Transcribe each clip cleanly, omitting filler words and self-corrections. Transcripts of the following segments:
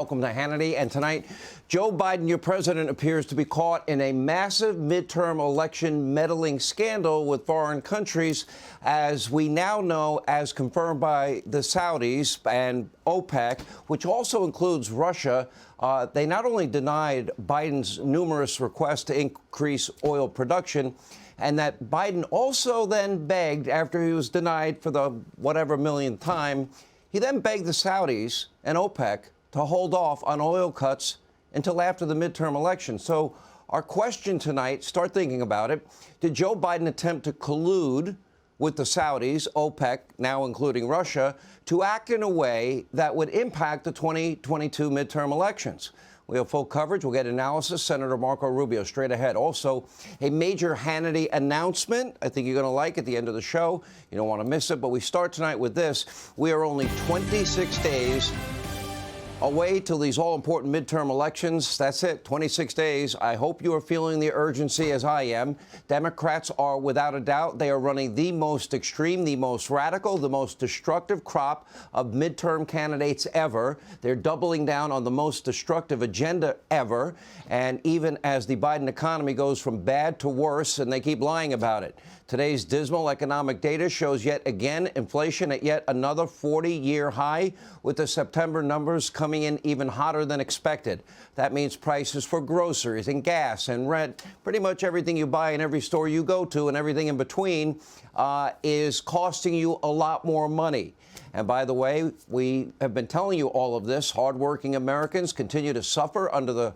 Welcome to Hannity. And tonight, Joe Biden, your president, appears to be caught in a massive midterm election meddling scandal with foreign countries, as we now know, as confirmed by the Saudis and OPEC, which also includes Russia. They not only denied Biden's numerous requests to increase oil production, and that Biden also then begged, after he was denied for the whatever millionth time, he then begged the Saudis and OPEC to hold off on oil cuts until after the midterm election. So our question tonight, start thinking about it. Did Joe Biden attempt to collude with the Saudis, OPEC, now including Russia, to act in a way that would impact the 2022 midterm elections? We have full coverage. We'll get analysis. Senator Marco Rubio straight ahead. Also, a major Hannity announcement I think you're going to like at the end of the show. You don't want to miss it. But we start tonight with this. We are only 26 days away till these all-important midterm elections. That's it, 26 days. I hope you are feeling the urgency as I am. Democrats are, without a doubt, they are running the most extreme, the most radical, the most destructive crop of midterm candidates ever. They're doubling down on the most destructive agenda ever. And even as the Biden economy goes from bad to worse, and they keep lying about it. Today's dismal economic data shows yet again inflation at yet another 40-year high, with the September numbers coming in even hotter than expected. That means prices for groceries and gas and rent, pretty much everything you buy in every store you go to and everything in between is costing you a lot more money. And by the way, we have been telling you all of this. Hardworking Americans continue to suffer under the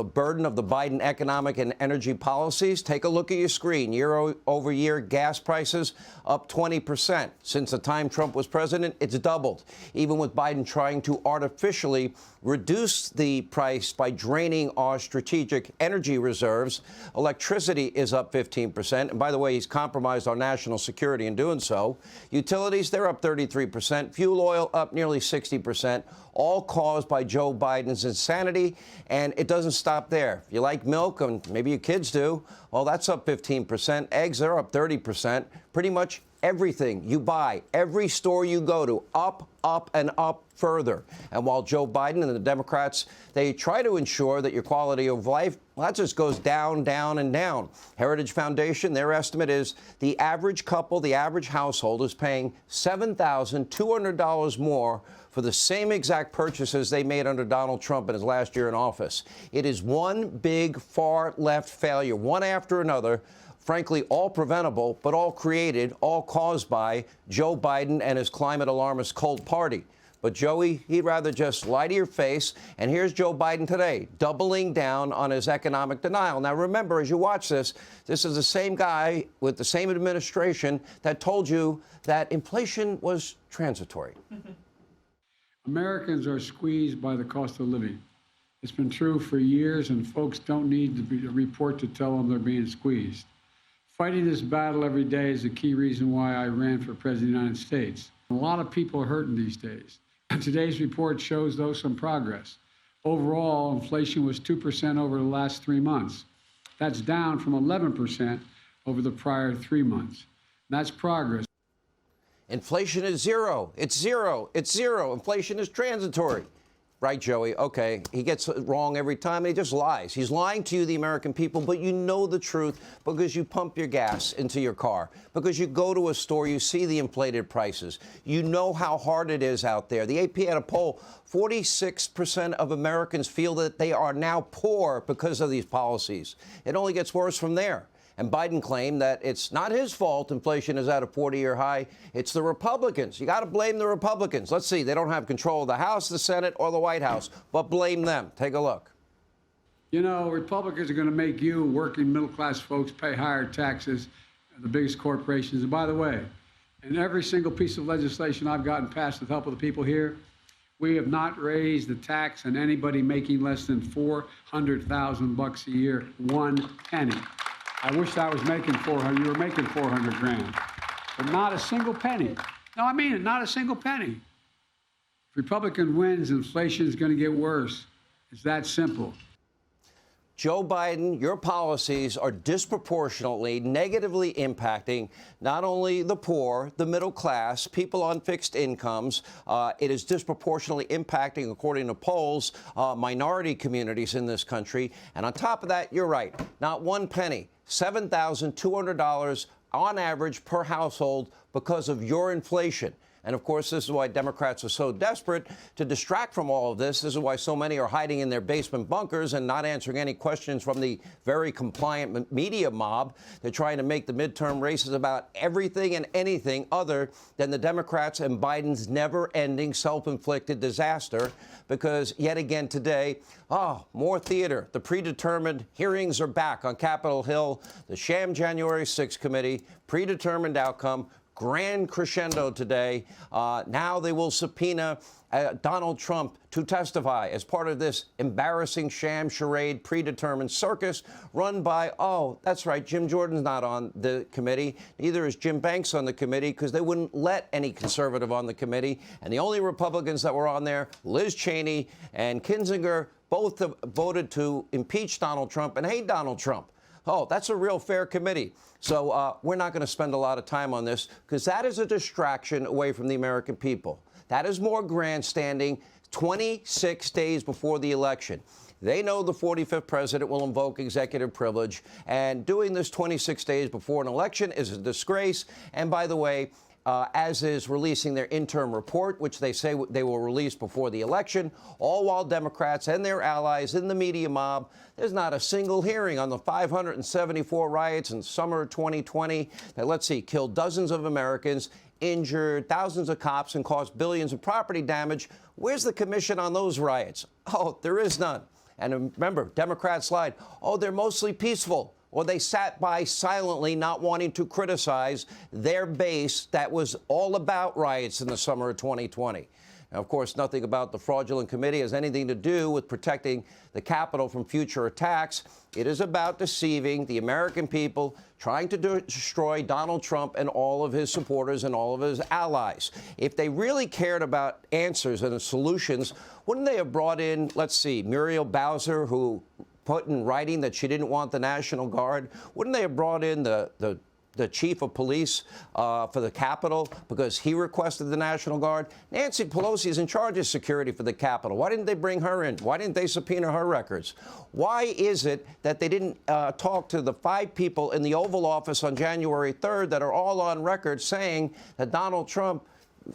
burden of the Biden economic and energy policies. Take a look at your screen. Year over year, gas prices up 20%. Since the time Trump was president, it's doubled. Even with Biden trying to artificially reduce the price by draining our strategic energy reserves, electricity is up 15%. And by the way, he's compromised our national security in doing so. Utilities, they're up 33%. Fuel oil up nearly 60%. All caused by Joe Biden's insanity. And it doesn't stop there. If you like milk, and maybe your kids do, well, that's up 15%. Eggs, they're up 30%. Pretty much everything you buy, every store you go to, up, and up further. And while Joe Biden and the Democrats, they try to ensure that your quality of life, well, that just goes down, down, and down. Heritage Foundation, their estimate is the average couple, the average household is paying $7,200 more for the same exact purchases they made under Donald Trump in his last year in office. It is one big far-left failure, one after another, frankly, all preventable, but all created, all caused by Joe Biden and his climate alarmist cult party. But Joey, he'd rather just lie to your face. And here's Joe Biden today, doubling down on his economic denial. Now, remember, as you watch this, this is the same guy with the same administration that told you that inflation was transitory. Americans are squeezed by the cost of living. It's been true for years, and folks don't need a report to tell them they're being squeezed. Fighting this battle every day is the key reason why I ran for president of the United States. A lot of people are hurting these days. Today's report shows, though, some progress. Overall, inflation was 2% over the last 3 months. That's down from 11% over the prior 3 months. That's progress. Inflation is zero. It's zero. It's zero. Inflation is transitory. Right, Joey? Okay. He gets it wrong every time. And he just lies. He's lying to you, the American people, but you know the truth because you pump your gas into your car, because you go to a store, you see the inflated prices. You know how hard it is out there. The AP had a poll. 46% of Americans feel that they are now poor because of these policies. It only gets worse from there. And Biden claimed that it's not his fault inflation is at a 40-year high. It's the Republicans. You got to blame the Republicans. Let's see. They don't have control of the House, the Senate, or the White House, but blame them. Take a look. You know, Republicans are going to make you, working middle-class folks, pay higher taxes than the biggest corporations. And by the way, in every single piece of legislation I've gotten passed with help of the people here, we have not raised the tax on anybody making less than $400,000 a year, 1 penny. I wish I was making 400. You were making 400 grand, but not a single penny. No, I mean it, not a single penny. If Republican wins, inflation is going to get worse. It's that simple. Joe Biden, your policies are disproportionately negatively impacting not only the poor, the middle class, people on fixed incomes. It is disproportionately impacting, according to polls, minority communities in this country. And on top of that, you're right, not one penny, $7,200 on average per household because of your inflation. And, of course, this is why Democrats are so desperate to distract from all of this. This is why so many are hiding in their basement bunkers and not answering any questions from the very compliant media mob. They're trying to make the midterm races about everything and anything other than the Democrats and Biden's never-ending self-inflicted disaster. Because, yet again today, more theater. The predetermined hearings are back on Capitol Hill. The sham January 6th committee, predetermined outcome. Grand crescendo today. Now they will subpoena Donald Trump to testify as part of this embarrassing sham charade predetermined circus run by, that's right, Jim Jordan's not on the committee. Neither is Jim Banks on the committee because they wouldn't let any conservative on the committee. And the only Republicans that were on there, Liz Cheney and Kinzinger, both have voted to impeach Donald Trump and hate Donald Trump. That's a real fair committee. So we're not going to spend a lot of time on this because that is a distraction away from the American people. That is more grandstanding 26 days before the election. They know the 45th president will invoke executive privilege, and doing this 26 days before an election is a disgrace. And by the way, as is releasing their interim report, which they say they will release before the election, all while Democrats and their allies in the media mob, there's not a single hearing on the 574 riots in summer 2020 that, killed dozens of Americans, injured thousands of cops, and caused billions of property damage. Where's the commission on those riots? There is none. And remember, Democrats lied. They're mostly peaceful. Or they sat by silently, not wanting to criticize their base that was all about riots in the summer of 2020. Now, of course, nothing about the fraudulent committee has anything to do with protecting the Capitol from future attacks. It is about deceiving the American people, trying to destroy Donald Trump and all of his supporters and all of his allies. If they really cared about answers and solutions, wouldn't they have brought in, Muriel Bowser, who put in writing that she didn't want the National Guard? Wouldn't they have brought in the chief of police for the Capitol because he requested the National Guard? Nancy Pelosi is in charge of security for the Capitol. Why didn't they bring her in? Why didn't they subpoena her records? Why is it that they didn't talk to the 5 people in the Oval Office on January 3rd that are all on record saying that Donald Trump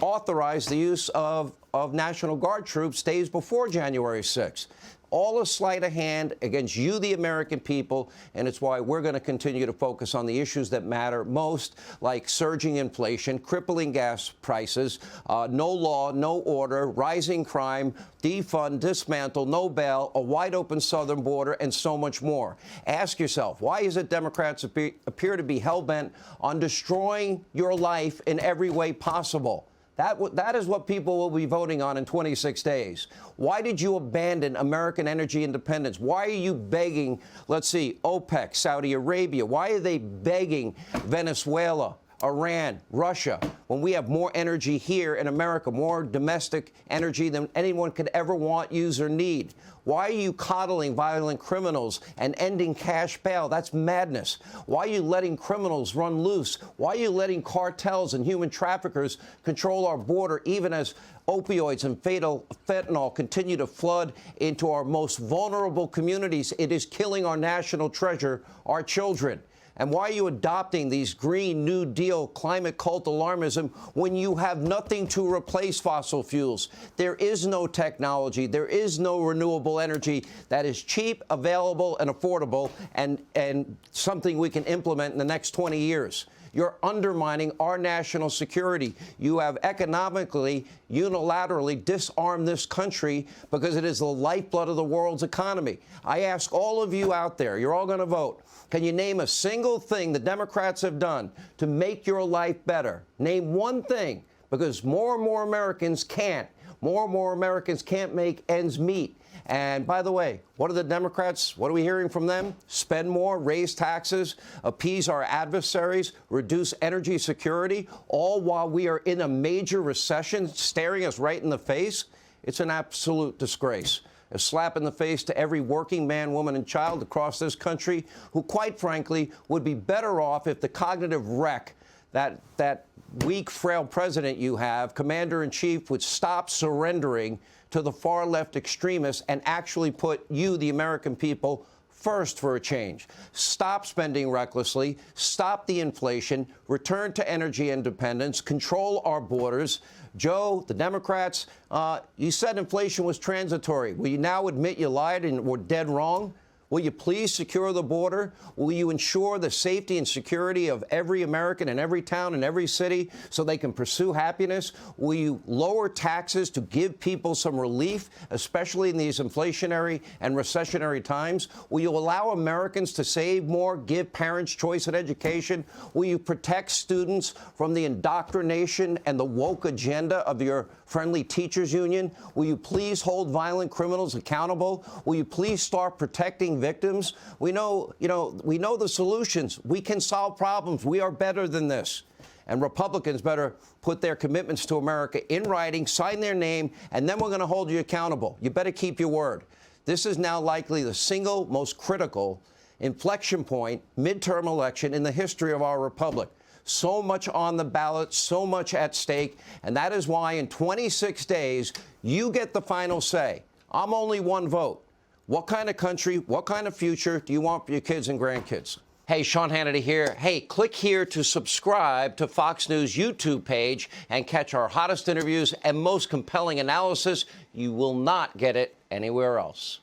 authorized the use of National Guard troops days before January 6th? All a sleight of hand against you, the American people, and it's why we're going to continue to focus on the issues that matter most, like surging inflation, crippling gas prices, no law, no order, rising crime, defund, dismantle, no bail, a wide-open southern border, and so much more. Ask yourself, why is it Democrats appear to be hell-bent on destroying your life in every way possible? That is what people will be voting on in 26 days. Why did you abandon American energy independence? Why are you begging, OPEC, Saudi Arabia? Why are they begging Venezuela, Iran, Russia, when we have more energy here in America, more domestic energy than anyone could ever want, use, or need? Why are you coddling violent criminals and ending cash bail? That's madness. Why are you letting criminals run loose? Why are you letting cartels and human traffickers control our border even as opioids and fatal fentanyl continue to flood into our most vulnerable communities? It is killing our national treasure, our children. And why are you adopting these Green New Deal climate cult alarmism when you have nothing to replace fossil fuels? There is no technology. There is no renewable energy that is cheap, available, and affordable, and something we can implement in the next 20 years. You're undermining our national security. You have economically, unilaterally disarmed this country because it is the lifeblood of the world's economy. I ask all of you out there, you're all going to vote. Can you name a single thing the Democrats have done to make your life better? Name one thing, because more and more Americans can't. More and more Americans can't make ends meet. And by the way, what are the Democrats? What are we hearing from them? Spend more, raise taxes, appease our adversaries, reduce energy security, all while we are in a major recession staring us right in the face. It's an absolute disgrace. a slap in the face to every working man, woman, and child across this country who, quite frankly, would be better off if the cognitive wreck that weak, frail president you have, commander-in-chief, would stop surrendering to the far-left extremists and actually put you, the American people, first for a change. Stop spending recklessly, stop the inflation, return to energy independence, control our borders. Joe, the Democrats, you said inflation was transitory. Will you now admit you lied and were dead wrong? Will you please secure the border? Will you ensure the safety and security of every American in every town and every city so they can pursue happiness? Will you lower taxes to give people some relief, especially in these inflationary and recessionary times? Will you allow Americans to save more, give parents choice in education? Will you protect students from the indoctrination and the woke agenda of your friendly teachers union? Will you please hold violent criminals accountable? Will you please start protecting victims? We know the solutions. We can solve problems. We are better than this. And Republicans better put their commitments to America in writing, sign their name, and then we're going to hold you accountable. You better keep your word. This is now likely the single most critical inflection point midterm election in the history of our republic. So much on the ballot, so much at stake, and that is why in 26 days, you get the final say. I'm only one vote. What kind of country, what kind of future do you want for your kids and grandkids? Hey, Sean Hannity here. Hey, click here to subscribe to Fox News YouTube page and catch our hottest interviews and most compelling analysis. You will not get it anywhere else.